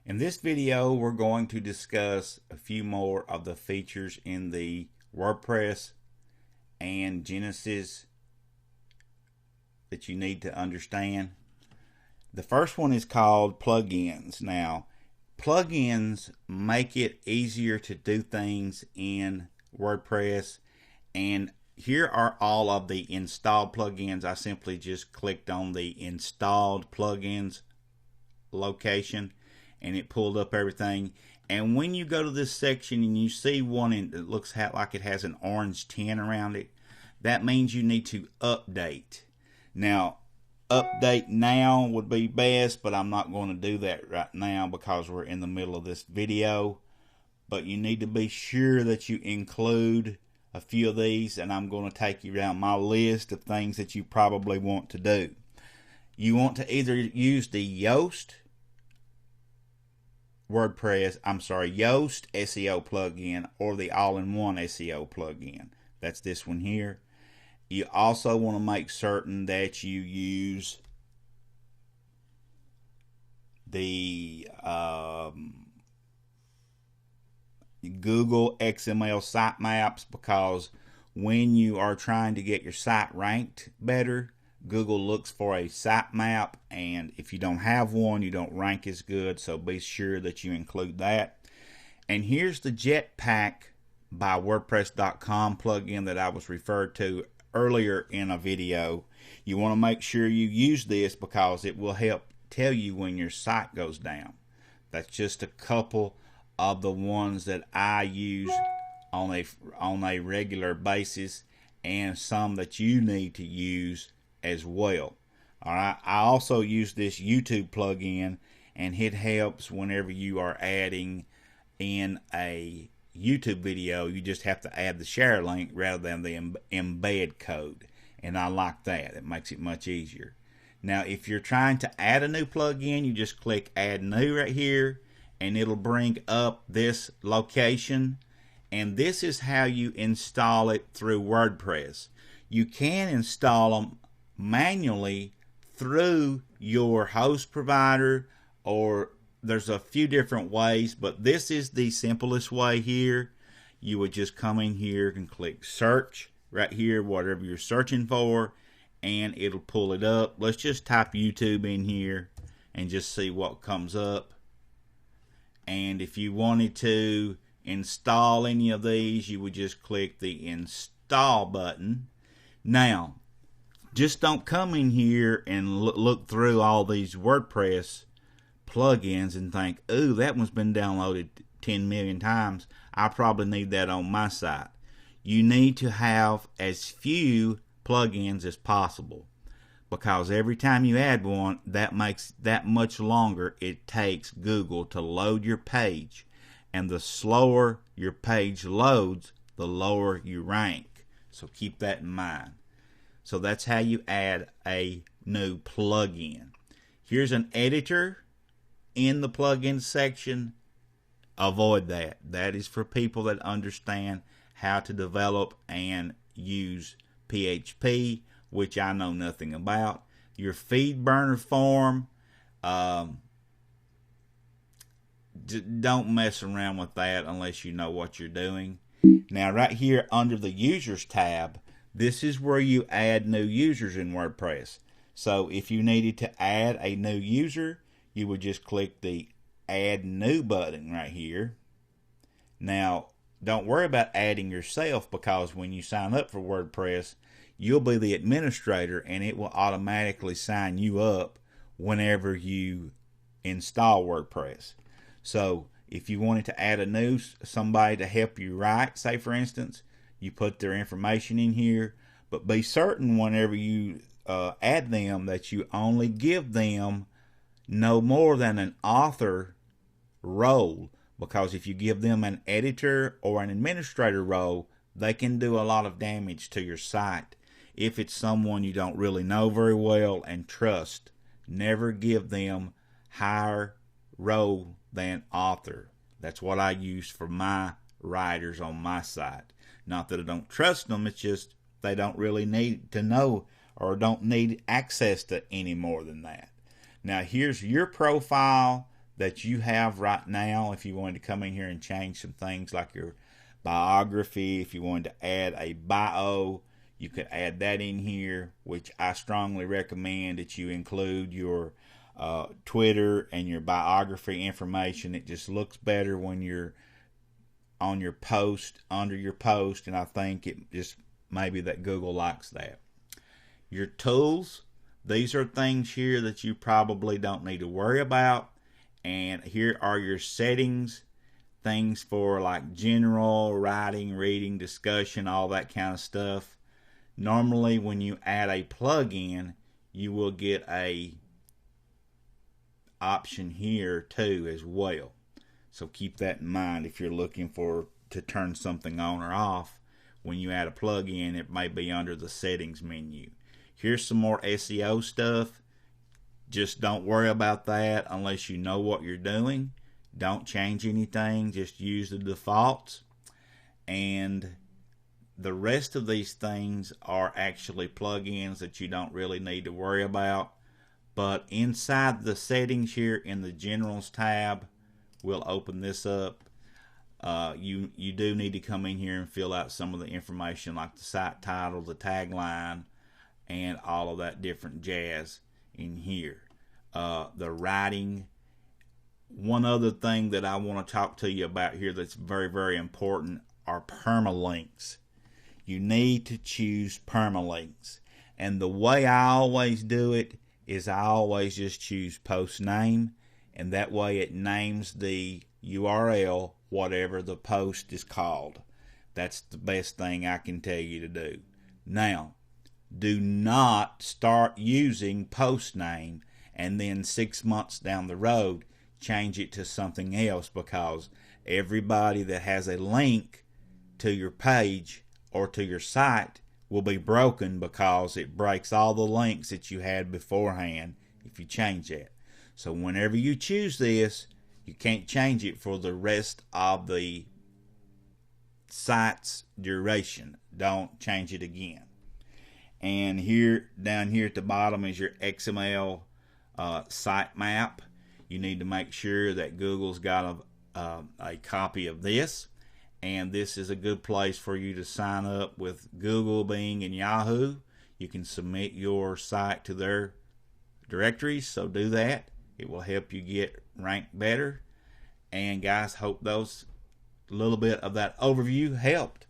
In this video, we're going to discuss a few more of the features in the WordPress and Genesis that you need to understand. The first one is called plugins. Now, plugins make it easier to do things in WordPress, and here are all of the installed plugins. I simply just clicked on the installed plugins location and it pulled up everything. And when you go to this section and you see one that looks like it has an orange tint around it, that means you need to update. Now, update now would be best, but I'm not going to do that right now because we're in the middle of this video. But you need to be sure that you include a few of these, and I'm going to take you down my list of things that you probably want to do. You want to either use the Yoast SEO plugin or the all-in-one SEO plugin. That's this one here. You also want to make certain that you use the Google XML sitemaps, because when you are trying to get your site ranked better, Google looks for a sitemap, and if you don't have one, you don't rank as good, so be sure that you include that. And here's the Jetpack by WordPress.com plugin that I was referred to earlier in a video. You want to make sure you use this because it will help tell you when your site goes down. That's just a couple of the ones that I use on a regular basis, and some that you need to use as well. Alright, I also use this YouTube plugin, and it helps whenever you are adding in a YouTube video. You just have to add the share link rather than the embed code, and I like that. It makes it much easier. Now, if you're trying to add a new plugin, you just click add new right here, and it'll bring up this location, and this is how you install it through WordPress. You can install them manually through your host provider, or there's a few different ways, but this is the simplest way here. You would just come in here and click search right here, whatever you're searching for, and it'll pull it up. Let's just type YouTube in here and just see what comes up. And if you wanted to install any of these, you would just click the install button. Now, just don't come in here and look through all these WordPress plugins and think, ooh, that one's been downloaded 10 million times. I probably need that on my site. You need to have as few plugins as possible, because every time you add one, that makes that much longer it takes Google to load your page. And the slower your page loads, the lower you rank. So keep that in mind. So that's how you add a new plugin. Here's an editor in the plugin section. Avoid that. That is for people that understand how to develop and use PHP, which I know nothing about. Your feed burner form, don't mess around with that unless you know what you're doing. Now, right here under the users tab, this is where you add new users in WordPress. So if you needed to add a new user, you would just click the add new button right here. Now, don't worry about adding yourself, because when you sign up for WordPress, you'll be the administrator, and it will automatically sign you up whenever you install WordPress. So if you wanted to add a new somebody to help you write, say for instance, you put their information in here, but be certain whenever you add them that you only give them no more than an author role, because if you give them an editor or an administrator role, they can do a lot of damage to your site. If it's someone you don't really know very well and trust, never give them higher role than author. That's what I use for my writers on my site. Not that I don't trust them, it's just they don't really need to know or don't need access to any more than that. Now here's your profile. that you have right now, if you wanted to come in here and change some things like your biography, if you wanted to add a bio, you could add that in here, which I strongly recommend that you include your Twitter and your biography information. It just looks better when you're on your post, under your post, and I think it just maybe that Google likes that. Your tools, these are things here that you probably don't need to worry about. And here are your settings, things for like general, writing, reading, discussion, all that kind of stuff. Normally when you add a plugin, you will get a option here too as well. So keep that in mind if you're looking to turn something on or off. When you add a plugin, it may be under the settings menu. Here's some more SEO stuff. Just don't worry about that unless you know what you're doing. Don't change anything. Just use the defaults. And the rest of these things are actually plugins that you don't really need to worry about. But inside the settings here in the Generals tab, we'll open this up. You do need to come in here and fill out some of the information like the site title, the tagline, and all of that different jazz in here. The writing. One other thing that I want to talk to you about here that's very, very important are permalinks. You need to choose permalinks. And the way I always do it is I always just choose post name, and that way it names the URL whatever the post is called. That's the best thing I can tell you to do. Now, do not start using post name and then 6 months down the road change it to something else, because everybody that has a link to your page or to your site will be broken, because it breaks all the links that you had beforehand if you change that. So whenever you choose this, you can't change it for the rest of the site's duration. Don't change it again. And here, down here at the bottom, is your XML sitemap. You need to make sure that Google's got a copy of this, and this is a good place for you to sign up with Google, Bing, and Yahoo. You can submit your site to their directories, so do that. It will help you get ranked better. And guys, hope those little bit of that overview helped.